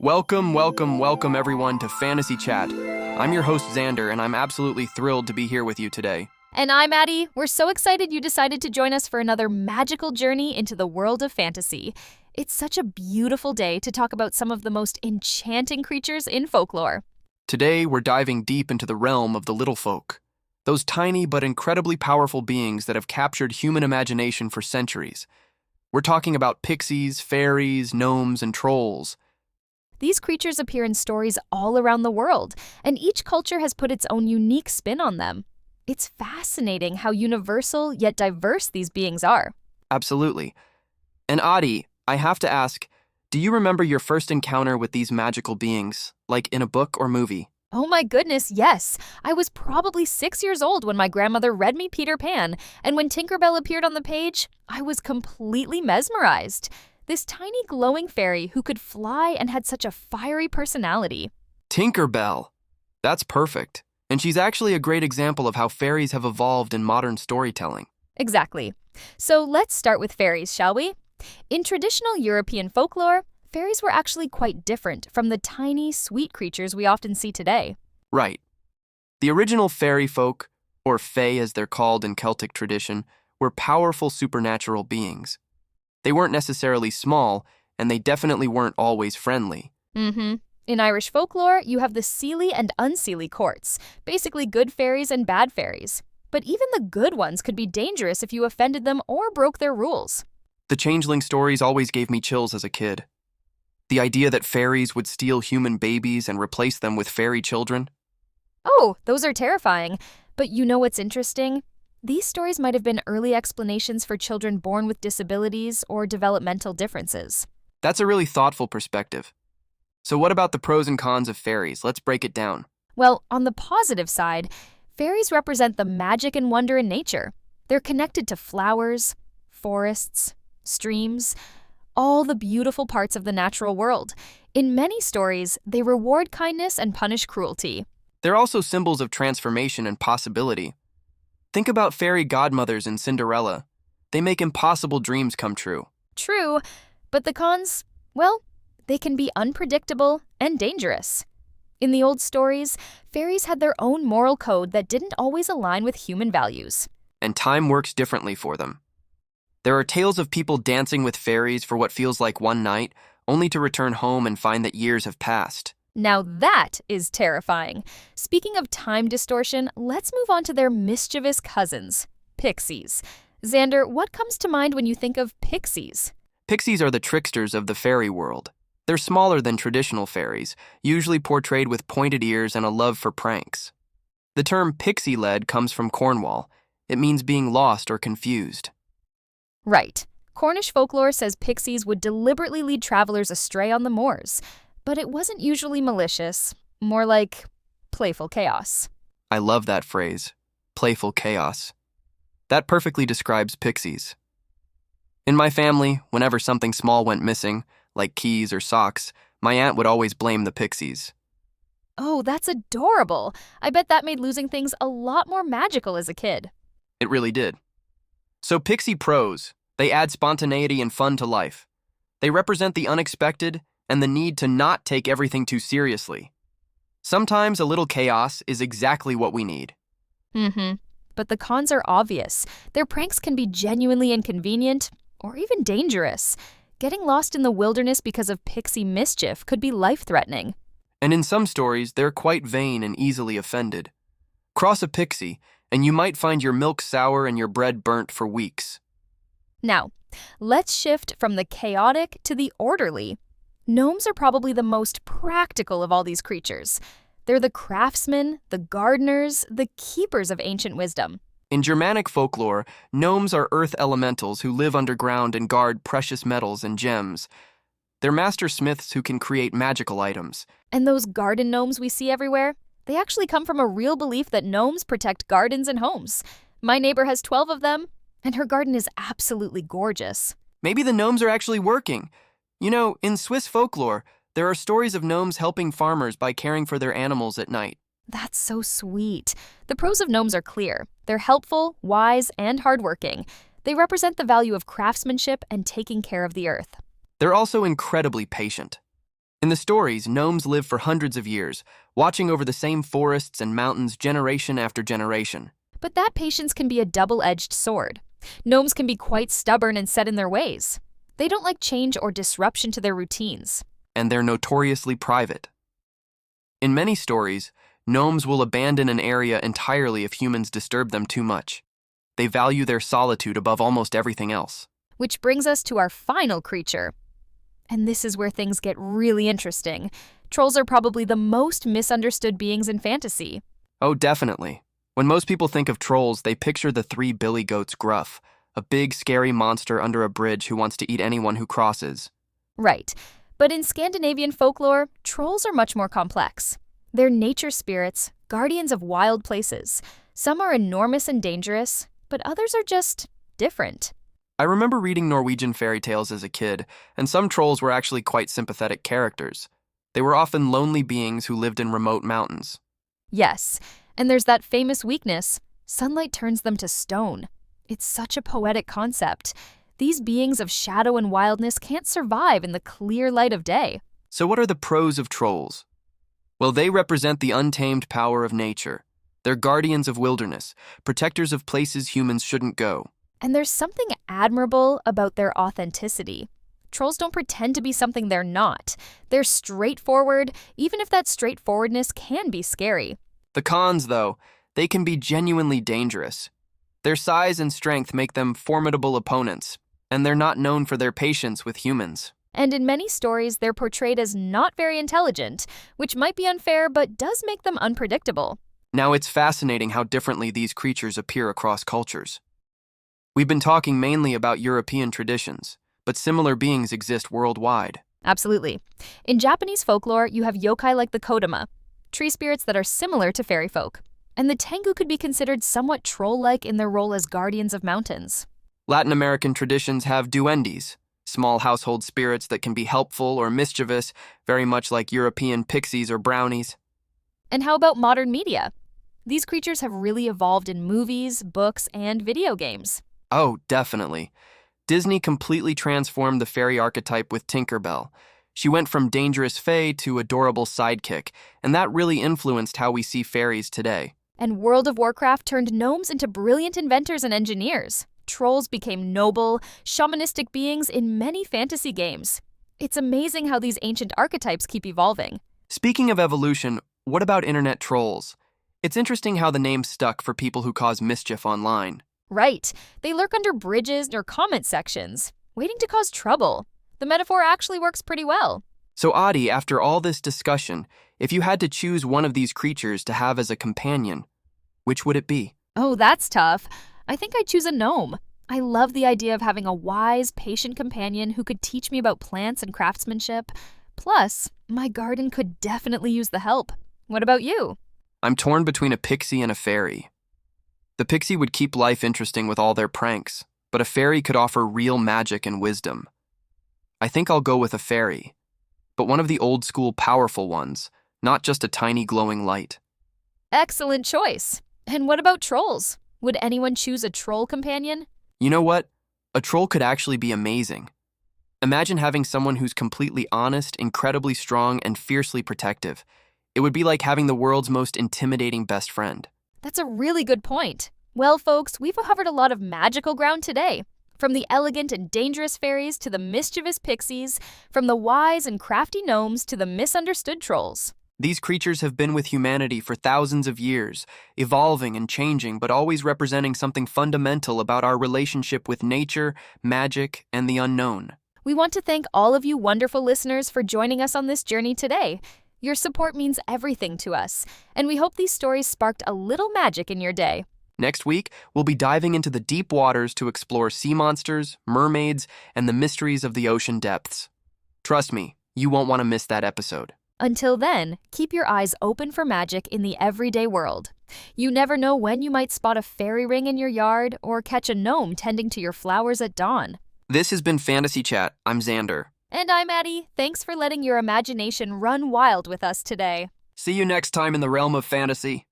Welcome everyone to Fantasy Chat. I'm your host Xander, and I'm absolutely thrilled to be here with you today. And I'm Ady. We're so excited you decided to join us for another magical journey into the world of fantasy. It's such a beautiful day to talk about some of the most enchanting creatures in folklore. Today, we're diving deep into the realm of the little folk, those tiny but incredibly powerful beings that have captured human imagination for centuries. We're talking about pixies, fairies, gnomes, and trolls. These creatures appear in stories all around the world, and each culture has put its own unique spin on them. It's fascinating how universal yet diverse these beings are. Absolutely. And Ady, I have to ask, do you remember your first encounter with these magical beings, like in a book or movie? Oh my goodness, yes! I was probably 6 years old when my grandmother read me Peter Pan, and when Tinkerbell appeared on the page, I was completely mesmerized. This tiny glowing fairy who could fly and had such a fiery personality. Tinkerbell. That's perfect. And she's actually a great example of how fairies have evolved in modern storytelling. Exactly. So let's start with fairies, shall we? In traditional European folklore, fairies were actually quite different from the tiny, sweet creatures we often see today. Right. The original fairy folk, or Fae as they're called in Celtic tradition, were powerful supernatural beings. They weren't necessarily small, and they definitely weren't always friendly. In Irish folklore, you have the seelie and unseelie courts, basically good fairies and bad fairies. But even the good ones could be dangerous if you offended them or broke their rules. The changeling stories always gave me chills as a kid. The idea that fairies would steal human babies and replace them with fairy children. Oh, those are terrifying. But you know what's interesting? These stories might have been early explanations for children born with disabilities or developmental differences. That's a really thoughtful perspective. So what about the pros and cons of fairies? Let's break it down. Well, on the positive side, fairies represent the magic and wonder in nature. They're connected to flowers, forests, streams, all the beautiful parts of the natural world. In many stories, they reward kindness and punish cruelty. They're also symbols of transformation and possibility. Think about fairy godmothers in Cinderella. They make impossible dreams come true. True, but the cons, well, they can be unpredictable and dangerous. In the old stories, fairies had their own moral code that didn't always align with human values. And time works differently for them. There are tales of people dancing with fairies for what feels like one night, only to return home and find that years have passed. Now that is terrifying. Speaking of time distortion, let's move on to their mischievous cousins, pixies. Xander, what comes to mind when you think of pixies? Pixies are the tricksters of the fairy world. They're smaller than traditional fairies, usually portrayed with pointed ears and a love for pranks. The term pixie-led comes from Cornwall. It means being lost or confused. Right. Cornish folklore says pixies would deliberately lead travelers astray on the moors. But it wasn't usually malicious, more like playful chaos. I love that phrase, playful chaos. That perfectly describes pixies. In my family, whenever something small went missing, like keys or socks, my aunt would always blame the pixies. Oh, that's adorable. I bet that made losing things a lot more magical as a kid. It really did. So pixie pros, they add spontaneity and fun to life. They represent the unexpected and the need to not take everything too seriously. Sometimes a little chaos is exactly what we need. But the cons are obvious. Their pranks can be genuinely inconvenient or even dangerous. Getting lost in the wilderness because of pixie mischief could be life-threatening. And in some stories, they're quite vain and easily offended. Cross a pixie, and you might find your milk sour and your bread burnt for weeks. Now, let's shift from the chaotic to the orderly. Gnomes are probably the most practical of all these creatures. They're the craftsmen, the gardeners, the keepers of ancient wisdom. In Germanic folklore, gnomes are earth elementals who live underground and guard precious metals and gems. They're master smiths who can create magical items. And those garden gnomes we see everywhere, they actually come from a real belief that gnomes protect gardens and homes. My neighbor has 12 of them, and her garden is absolutely gorgeous. Maybe the gnomes are actually working. You know, in Swiss folklore, there are stories of gnomes helping farmers by caring for their animals at night. That's so sweet. The pros of gnomes are clear. They're helpful, wise, and hardworking. They represent the value of craftsmanship and taking care of the earth. They're also incredibly patient. In the stories, gnomes live for hundreds of years, watching over the same forests and mountains generation after generation. But that patience can be a double-edged sword. Gnomes can be quite stubborn and set in their ways. They don't like change or disruption to their routines. And they're notoriously private. In many stories, gnomes will abandon an area entirely if humans disturb them too much. They value their solitude above almost everything else. Which brings us to our final creature. And this is where things get really interesting. Trolls are probably the most misunderstood beings in fantasy. Oh, definitely. When most people think of trolls, they picture the three billy goats gruff, a big, scary monster under a bridge who wants to eat anyone who crosses. Right. But in Scandinavian folklore, trolls are much more complex. They're nature spirits, guardians of wild places. Some are enormous and dangerous, but others are just different. I remember reading Norwegian fairy tales as a kid, and some trolls were actually quite sympathetic characters. They were often lonely beings who lived in remote mountains. Yes, and there's that famous weakness. Sunlight turns them to stone. It's such a poetic concept. These beings of shadow and wildness can't survive in the clear light of day. So what are the pros of trolls? Well, they represent the untamed power of nature. They're guardians of wilderness, protectors of places humans shouldn't go. And there's something admirable about their authenticity. Trolls don't pretend to be something they're not. They're straightforward, even if that straightforwardness can be scary. The cons, though, they can be genuinely dangerous. Their size and strength make them formidable opponents, and they're not known for their patience with humans. And in many stories, they're portrayed as not very intelligent, which might be unfair but does make them unpredictable. Now, it's fascinating how differently these creatures appear across cultures. We've been talking mainly about European traditions, but similar beings exist worldwide. Absolutely. In Japanese folklore, you have yokai like the Kodama, tree spirits that are similar to fairy folk. And the Tengu could be considered somewhat troll-like in their role as guardians of mountains. Latin American traditions have duendes, small household spirits that can be helpful or mischievous, very much like European pixies or brownies. And how about modern media? These creatures have really evolved in movies, books, and video games. Oh, definitely. Disney completely transformed the fairy archetype with Tinker Bell. She went from dangerous fae to adorable sidekick, and that really influenced how we see fairies today. And World of Warcraft turned gnomes into brilliant inventors and engineers. Trolls became noble, shamanistic beings in many fantasy games. It's amazing how these ancient archetypes keep evolving. Speaking of evolution, what about internet trolls? It's interesting how the name stuck for people who cause mischief online. Right. They lurk under bridges or comment sections, waiting to cause trouble. The metaphor actually works pretty well. So Ady, after all this discussion, if you had to choose one of these creatures to have as a companion, which would it be? Oh, that's tough. I think I'd choose a gnome. I love the idea of having a wise, patient companion who could teach me about plants and craftsmanship. Plus, my garden could definitely use the help. What about you? I'm torn between a pixie and a fairy. The pixie would keep life interesting with all their pranks, but a fairy could offer real magic and wisdom. I think I'll go with a fairy, but one of the old-school powerful ones, not just a tiny glowing light. Excellent choice. And what about trolls? Would anyone choose a troll companion? You know what? A troll could actually be amazing. Imagine having someone who's completely honest, incredibly strong, and fiercely protective. It would be like having the world's most intimidating best friend. That's a really good point. Well, folks, we've covered a lot of magical ground today. From the elegant and dangerous fairies to the mischievous pixies, from the wise and crafty gnomes to the misunderstood trolls. These creatures have been with humanity for thousands of years, evolving and changing, but always representing something fundamental about our relationship with nature, magic, and the unknown. We want to thank all of you wonderful listeners for joining us on this journey today. Your support means everything to us, and we hope these stories sparked a little magic in your day. Next week, we'll be diving into the deep waters to explore sea monsters, mermaids, and the mysteries of the ocean depths. Trust me, you won't want to miss that episode. Until then, keep your eyes open for magic in the everyday world. You never know when you might spot a fairy ring in your yard or catch a gnome tending to your flowers at dawn. This has been Fantasy Chat. I'm Xander. And I'm Ady. Thanks for letting your imagination run wild with us today. See you next time in the realm of fantasy.